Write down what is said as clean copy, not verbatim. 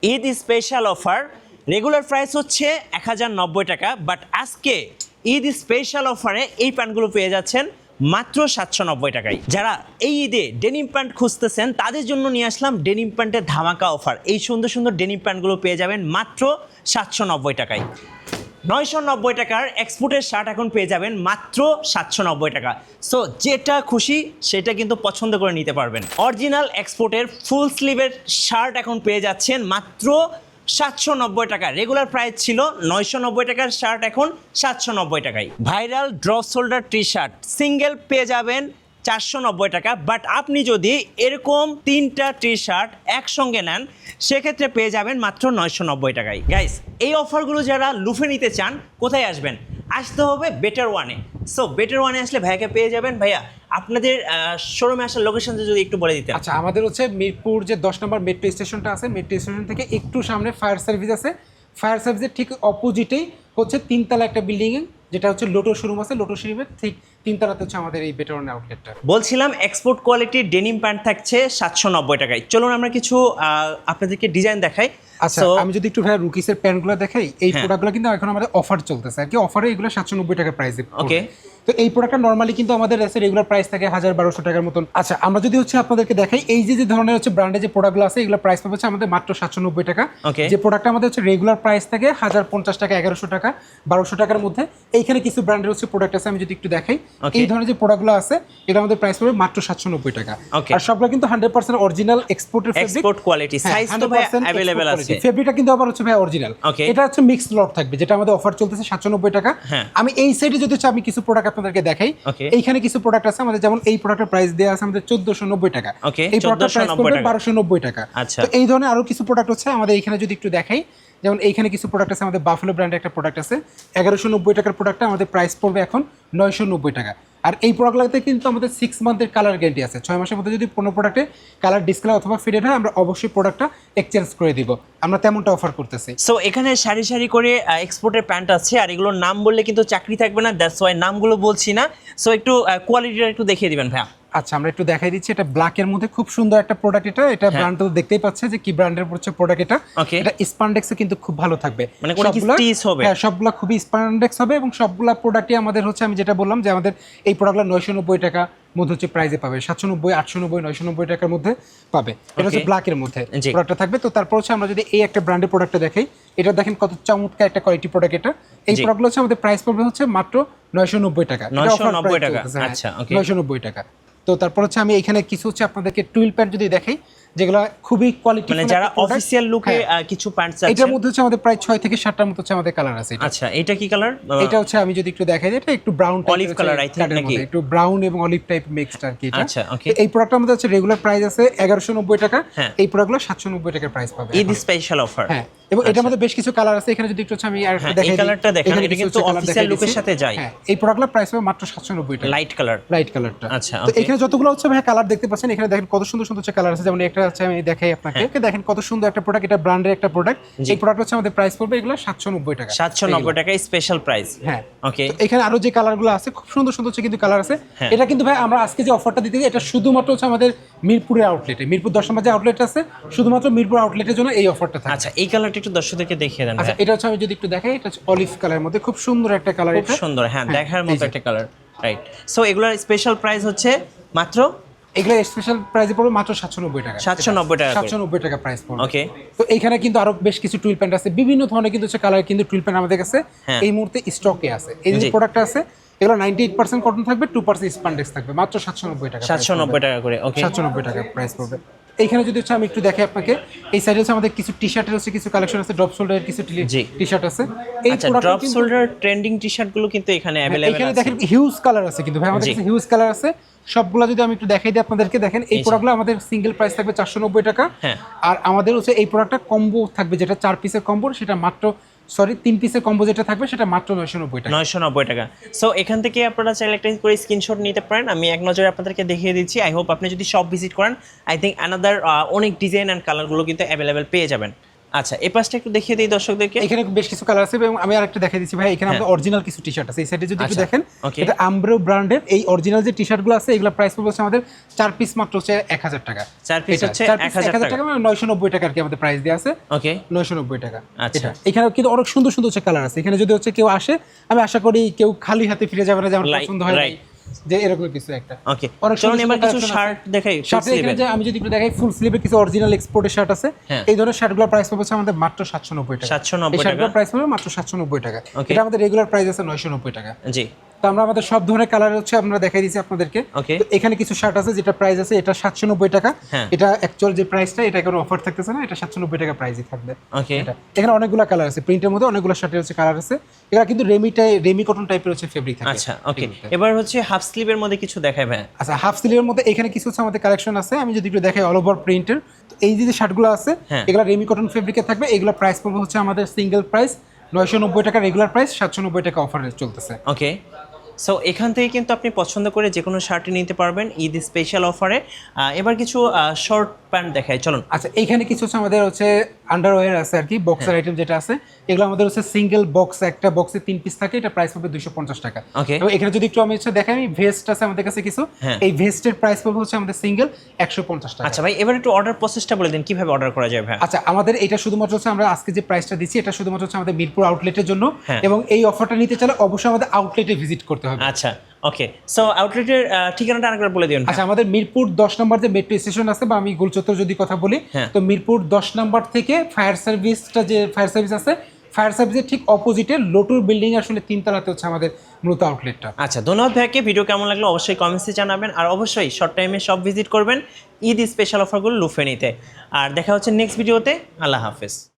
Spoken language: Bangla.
Eid special offer regular price হচ্ছে 1090 টাকা, বাট আজকে ঈদ স্পেশাল অফারে এই প্যান্টগুলো পেয়ে যাচ্ছেন মাত্র 790 টাকায়। যারা এই ঈদে ডেনিম প্যান্ট খুঁজতেছেন তাদের জন্য নিয়ে আসলাম ডেনিম প্যান্টের ধামাকা অফার। এই সুন্দর সুন্দর ডেনিম প্যান্টগুলো পেয়ে যাবেন মাত্র 790 টাকায়। 990 টাকার এক্সপোর্টের শার্ট এখন পেয়ে যাবেন মাত্র 790 টাকা। সো যেটা খুশি সেটা কিন্তু পছন্দ করে নিতে পারবেন। অরিজিনাল এক্সপোর্টের ফুল স্লিভের শার্ট এখন পেয়ে যাচ্ছেন মাত্র 790 টাকা। রেগুলার প্রাইস ছিল 990 টাকার শার্ট এখন 790 টাকায়। Viral drop shoulder T shirt single পেয়ে যাবেন 490 টাকা, বাট আপনি যদি এরকম 3টা টি শার্ট একসঙ্গে নেন সেক্ষেত্রে পেয়ে যাবেন মাত্র 990 টাকায়। গাইস, এই অফারগুলো যারা লুফে নিতে চান কোথায় আসবেন? আসতে হবে বেটার ওয়ানে। সো বেটার ওয়ানে আসলে ভাইয়াকে পেয়ে যাবেন। ভাইয়া, আপনাদের শোরুমে আসার লোকেশন যদি একটু বলে দিতেন। আচ্ছা, আমাদের হচ্ছে মিরপুর যে 10 নম্বর মেট্রো স্টেশনটা আছে, মেট্রো স্টেশন থেকে একটু সামনে ফায়ার সার্ভিস আছে। ফায়ার সার্ভিসের ঠিক অপোজিটেই হচ্ছে 3তলা একটা বিল্ডিং, যেটা হচ্ছে লোটো শোরুম আছে। লোটো শোরুমের ঠিক 3তলাতে হচ্ছে আমাদের এই বেটার ওয়ান আউটলেটটা। বলছিলাম এক্সপোর্ট কোয়ালিটির ডেনিম প্যান্ট থাকছে 790 টাকায়। চলুন আমরা কিছু আপনাদেরকে ডিজাইন দেখাই। আচ্ছা, আমি যদি একটু ভাই রুকিসের প্যান্টগুলো দেখাই, এই প্রোডাক্টগুলো কিন্তু এখন আমাদের অফার চলতেছে আর কি। অফারে এগুলো 790 টাকা প্রাইসে। ওকে, তো এই প্রোডাক্টটা নরমালি কিন্তু আমাদের রেগুলার প্রাইস থাকে 1200 টাকার মতন। আচ্ছা, আমরা যদি হচ্ছে আপনাদেরকে দেখাই এই যে ধরনের হচ্ছে ব্র্যান্ডের যে প্রোডাক্টগুলো আছে, এগুলো প্রাইস পাবে হচ্ছে আমাদের মাত্র 790 টাকা। যে প্রোডাক্টটা আমাদের হচ্ছে রেগুলার প্রাইস থাকে 1050 টাকা, 1100 টাকা, 1200 টাকার মধ্যে। এইখানে কিছু ব্র্যান্ডের হচ্ছে প্রোডাক্ট আছে, আমি যদি একটু দেখাই এই ধরনের যে প্রোডাক্টগুলো আছে, এটা আমাদের প্রাইস পাবে মাত্র 790 টাকা। আর সবগুলো কিন্তু 100% অরিজিনাল এক্সপোর্টের ফেব্রিক, এক্সপোর্ট কোয়ালিটি, সাইজ তো ভাই अवेलेबल আছে। ফেব্রিকটা কিন্তু আবার হচ্ছে ভাই অরিজিনাল। এটা হচ্ছে মিক্সড লট থাকবে, যেটা আমাদের অফার চলতেছে 790 টাকা। আমি এই সাইডে যদি হচ্ছে আমি কিছু প্রোডাক্ট আপনাদেরকে দেখাই, এইখানে কিছু প্রোডাক্ট আছে আমাদের, যেমন এই প্রোডাক্টের প্রাইস দেয়া আছে আমাদের 1490 টাকা। এই প্রোডাক্টের প্রাইস পড়বে 1290 টাকা। তো এই ধরনের আরো কিছু প্রোডাক্ট হচ্ছে আমাদের এইখানে যদি একটু দেখাই, যেমন এইখানে কিছু প্রোডাক্ট আছে আমাদের বাফেলো ব্র্যান্ডের একটা প্রোডাক্ট আছে 1190 টাকার প্রোডাক্টটা আমাদের প্রাইস পড়বে এখন 990 টাকা। আর এই প্রোডাক্টগুলোতে কিন্তু আমাদের 6 মান্থের কালার গ্যারান্টি আছে। 6 মাসের মধ্যে যদি কোনো প্রোডাক্টে কালার ডিসকালার অথবা ফেডেড হয়, আমরা অবশ্যই প্রোডাক্টটা এক্সচেঞ্জ করে দিব। আমরা তেমনটা অফার করতেছি। সো এখানে সারি সারি করে এক্সপোর্টের প্যান্ট আছে, আর এগুলোর নাম বললে কিন্তু চাকরি থাকবে না, দ্যাটস ওয়াই নামগুলো বলছি না। সো একটু কোয়ালিটিটা একটু দেখিয়ে দিবেন ভাইয়া। আচ্ছা, আমরা একটু দেখাই দিচ্ছি। এটা ব্ল্যাকের মধ্যে খুব সুন্দর একটা প্রোডাক্ট। এটা ব্র্যান্ড তো দেখতেই পাচ্ছে যে কি ব্র্যান্ডের হচ্ছে প্রোডাক্ট। এটা স্পান্ডেক্সে কিন্তু খুব ভালো থাকবে, মানে কোন কি স্টিচ হবে? হ্যাঁ, সবগুলা খুবই স্পান্ডেক্স হবে এবং সবগুলা প্রোডাক্টই আমাদের হচ্ছে, আমি যেটা বললাম যে আমাদের এই প্রোডাক্টগুলো 990 টাকা মধ্যে হচ্ছে প্রাইসে পাবে। 790, 890, 990 টাকার মধ্যে পাবে। এটা হচ্ছে ব্ল্যাকের মধ্যে প্রোডাক্টটা থাকবে। তো তারপর হচ্ছে আমরা যদি এই একটা ব্র্যান্ডের প্রোডাক্টটা দেখাই, এটা দেখেন কত চমৎকার একটা কোয়ালিটি প্রোডাক্ট। এই প্রোডাক্টগুলো হচ্ছে আমাদের প্রাইস পড়বে হচ্ছে মাত্র 990 টাকা। 990 টাকা। আচ্ছা, ওকে, 990 টাকা। তো তারপর হচ্ছে আমি এখানে কিছু হচ্ছে আপনাদেরকে টুইল প্যান্ট যদি দেখাই, যেগুলো খুবই কোয়ালিটি, মানে যারা অফিশিয়াল লুকে কিছু প্যান্ট আছে, এটার মধ্যে হচ্ছে আমাদের প্রায় 6 থেকে 7টার মতো হচ্ছে আমাদের কালার আছে। আচ্ছা, এটা কি কালার? এটা হচ্ছে আমি যদি একটু দেখাই, এটা একটু ব্রাউন টাইপের, অলিভ কালার আই থিংক, নাকি একটু ব্রাউন এবং অলিভ টাইপ মিক্সড আর কি এটা। আচ্ছা, ওকে। এই প্রোডাক্টটা আমাদের হচ্ছে রেগুলার প্রাইস আছে 1190 টাকা। এই প্রোডাক্টগুলো 790 টাকার প্রাইস পাবে। Eid special offer. হ্যাঁ, এবং এটার মধ্যে বেশ কিছু কালার আছে। এখানে যদি একটু আমি আর একটু দেখাই, এই কালারটা দেখেন, এটা কিন্তু অফিশিয়াল লুকের সাথে যায়। হ্যাঁ, এই প্রোডাক্টগুলোর প্রাইস হবে মাত্র 790 টাকা। লাইট কালার, লাইট কালারটা। আচ্ছা, তো এখানে যতগুলো হচ্ছে ভাই কালার দেখতে পাচ্ছেন, এখানে দেখেন কত সুন্দর সুন্দর কালার আছে। যেমন একটা আছে, আমি দেখাই আপনাকে, দেখেন কত সুন্দর একটা প্রোডাক্ট। এটা ব্র্যান্ডের একটা প্রোডাক্ট। এই প্রোডাক্ট হচ্ছে আমাদের প্রাইস পড়বে এগুলো 790 টাকা। 790 টাকা স্পেশাল প্রাইস। হ্যাঁ, ওকে। তো এখানে আরো যে কালারগুলো আছে খুব সুন্দর সুন্দর কিন্তু কালার আছে। এটা কিন্তু ভাই আমরা আজকে যে অফারটা দিতে, এটা শুধুমাত্র হচ্ছে আমাদের মিরপুরের আউটলেটে, মিরপুর 10 নম্বর যে আউটলেট আছে, শুধুমাত্র মিরপুর আউটলেটের জন্য এই অফারটা থাকে। আচ্ছা, এই কালারটা একটু দর্শকদেরকে দেখিয়ে দেন। আচ্ছা, এটা হচ্ছে আমি যদি একটু দেখাই, এটা হচ্ছে অলিভ কালারের মধ্যে খুব সুন্দর একটা কালার। খুব সুন্দর, হ্যাঁ, দেখার মতো একটা কালার, রাইট। সো এগুলোর স্পেশাল প্রাইস হচ্ছে মাত্র, এগুলো স্পেশাল প্রাইসে পড়বে মাত্র 790 টাকা। 790 টাকা, 790 টাকা প্রাইস পড়বে। ওকে। তো এখানে কিন্তু আরো বেশ কিছু টুইল প্যান্ট আছে, বিভিন্ন ধরনের কিন্তু হচ্ছে কালার কিন্তু টুইল প্যান্ট আমাদের কাছে এই মুহূর্তে স্টকে আছে। এই যে প্রোডাক্টটা আছে, এগুলো 98% কটন থাকবে, 2% স্পান্ডেক্স থাকবে, মাত্র 790 টাকা। 790 টাকা করে, ওকে, 790 টাকা প্রাইস পড়বে। এইখানে যদি হচ্ছে আমি একটু দেখাই আপনাকে, এই সাইডে হচ্ছে আমাদের কিছু টি শার্টের হচ্ছে কিছু কালেকশন আছে, ড্রপ শোল্ডারের কিছু টি শার্ট আছে। এই drop shoulder trending T shirt গুলো কিন্তু এখানে अवेलेबल আছে। এখানে দেখেন হিউজ কালার আছে কিন্তু ভাই, আমাদের কাছে হিউজ কালার আছে। সবগুলা যদি আমি একটু দেখাই দিই আপনাদেরকে, দেখেন এই প্রোডাক্টগুলো আমাদের সিঙ্গেল প্রাইস থাকবে 490 টাকা। আর আমাদের হচ্ছে এই প্রোডাক্টটা কম্বো থাকবে, যেটা 4 পিসের কম্বো, সেটা মাত্র 3 পিসের কম্বো যেটা থাকবে সেটা মাত্র 990 টাকা। 990 টাকা। সো এখান থেকে আপনারা চাইলে একটা করে স্ক্রিনশট নিতে পারেন। আমি এক নজরে আপনাদেরকে দেখিয়ে দিচ্ছি। আই হোপ আপনি যদি শপ ভিজিট করেন, আই থিঙ্ক অ্যানাদার অনেক ডিজাইন অ্যান্ড কালারগুলো কিন্তু অ্যাভেলেবেল পেয়ে যাবেন। আচ্ছা এই পাশটা একটু দেখিয়ে দিই দর্শকদেরকে। এখানে বেশ কিছু কালার আছে এবং আমি আরেকটা দেখাই দিচ্ছি ভাই, এখানে আমাদের অরিজিনাল কিছু টি-শার্ট আছে। এই সাইডে যদি একটু দেখেন, এটা আমব্রো ব্র্যান্ডের এই অরিজিনাল যে টি-শার্টগুলো আছে এগুলো প্রাইস পড়বে হচ্ছে আমাদের 4 পিস মাত্র হচ্ছে 1000 টাকা। 4 পিস হচ্ছে 1000 টাকা, মানে 990 টাকা আর কি আমাদের প্রাইস দেয়া আছে। ওকে 990 টাকা। আচ্ছা এখানে কিন্তু অনেক সুন্দর সুন্দর হচ্ছে কালার আছে। এখানে যদি হচ্ছে কেউ আসে, আমি আশা করি কেউ খালি হাতে ফিরে যাবে না, যে আমার পছন্দ হয় যে এরকম কিছু একটা। ওকে চলুন এবার কিছু শার্ট দেখাই। শার্টের এখানে যে আমি যদি একটু দেখাই, ফুল স্লিভের কিছু অরিজিনাল এক্সপোর্টের শার্ট আছে। এই ধরনের শার্টগুলোর প্রাইস পড়ছে আমাদের মাত্র 790 টাকা। 790 টাকা। এই শার্টগুলোর প্রাইস পড়বে মাত্র 790 টাকা। এটা আমাদের রেগুলার প্রাইস আছে 990 টাকা। জি। তো আমরা আমাদের সব ধরনের কালার হচ্ছে আমরা দেখাই দিয়েছি আপনাদেরকে। তো এখানে কিছু শার্ট আছে যেটা প্রাইস আছে এটা 790 টাকা। এটা অ্যাকচুয়াল যে প্রাইসটা, এটা কোনো অফার থাকতেছে না, এটা 790 টাকা প্রাইসই থাকবে। ওকে এখানে অনেকগুলো কালার আছে, প্রিন্টের মধ্যে অনেকগুলো শার্টের হচ্ছে কালার আছে। এটা কিন্তু রেমি কটন টাইপের হচ্ছে ফেব্রিক থাকে। আচ্ছা ওকে এবার হচ্ছে হাফ স্লিভের মধ্যে কিছু দেখাই ভাই। আচ্ছা হাফ স্লিভের মধ্যে এখানে কিছু হচ্ছে আমাদের কালেকশন আছে, আমি যদি একটু দেখাই অল ওভার প্রিন্টের। তো এই যে শার্টগুলো আছে এগুলো রেমি কটন ফেব্রিকে থাকবে। এগুলো প্রাইস পড়বে হচ্ছে আমাদের সিঙ্গেল প্রাইস 990 টাকা, রেগুলার প্রাইস 790 টাকা অফার চলতেছে। ওকে সো এখান থেকে কিন্তু আপনি পছন্দ করে যে কোনো শার্টই নিতে পারবেন ঈদ স্পেশাল অফারে। এবার কিছু শর্ট প্যান্ট দেখাই চলুন। আচ্ছা এইখানে কিছু হচ্ছে আমাদের হচ্ছে আন্ডারওয়্যার আছে আর কি, বক্সের আইটেম যেটা আছে এগুলো আমাদের হচ্ছে সিঙ্গেল বক্স, একটা বক্সে 3 পিস থাকে, এটা প্রাইস পড়বে 250 টাকা। এবং এখানে যদি একটু আমি হচ্ছে দেখাই, ভেস্ট আছে আমাদের কাছে কিছু, এই ভেস্টের প্রাইস পড়বে হচ্ছে আমাদের সিঙ্গেল 150 টাকা। আচ্ছা ভাই এবার একটু অর্ডার প্রসেসটা বলে দিন, কিভাবে অর্ডার করা যায় ভাই? আচ্ছা আমাদের এটা শুধুমাত্র হচ্ছে আমরা আজকে যে প্রাইসটা দিচ্ছি এটা শুধুমাত্র হচ্ছে আমাদের মিরপুর আউটলেটের জন্য, এবং এই অফারটা নিতে চাইলে অবশ্যই আমাদের আউটলেটে ভিজিট করতে হবে। আচ্ছা ওকে সো আউটলেটের ঠিকানাটা আরেকবার বলে দিন। আচ্ছা আমাদের মিরপুর 10 নম্বর যে মেট্রো স্টেশন আছে, বা আমি গোলচত্বর যদি কথা বলি, তো মিরপুর 10 নম্বর থেকে ফায়ার সার্ভিসটা, যে ফায়ার সার্ভিস আছে, ফায়ার সার্ভিসের ঠিক অপোজিটে লোটুর বিল্ডিং আসলে 3 তলাতে হচ্ছে আমাদের মূলত আউটলেটটা। আচ্ছা ধন্যবাদ ভাইকে, ভিডিও কেমন লাগলো অবশ্যই কমেন্টসে জানাবেন, আর অবশ্যই শর্ট টাইমে সব ভিজিট করবেন ঈদ স্পেশাল অফারগুলো লুফে নিতে। আর দেখা হচ্ছে নেক্সট ভিডিওতে। আল্লাহ হাফেজ।